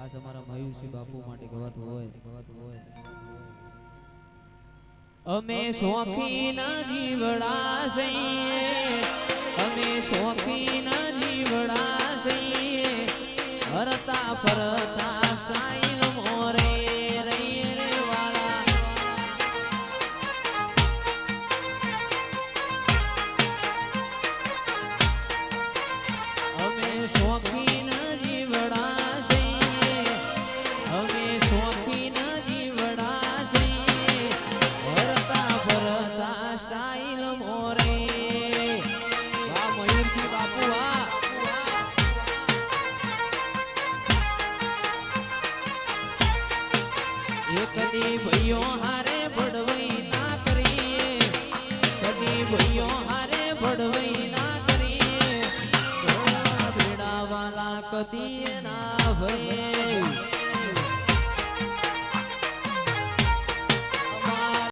ખાસ અમારા મયુરસિંહ બાપુ માટે ગવાતું હોય અમે શોખીન જીવડા છીએ અમે શોખીન જીવડા છીએ હરતા ફરતા સ્ટાઈલ મોરે રે વાલા અમે શોખીન જીવડા છીએ અમે શોખીન જીવડા છીએ હરતા ફરતા સ્ટાઈલ મોરે વાહ મયુરસિંહ બાપુ વાહ કદી ભાઈઓ હારે ભડવઈ ના કરીએ કદી ભાઈઓ હારે ભડવઈ ના કરીએ ભેડા વાલા કદી ના ભરે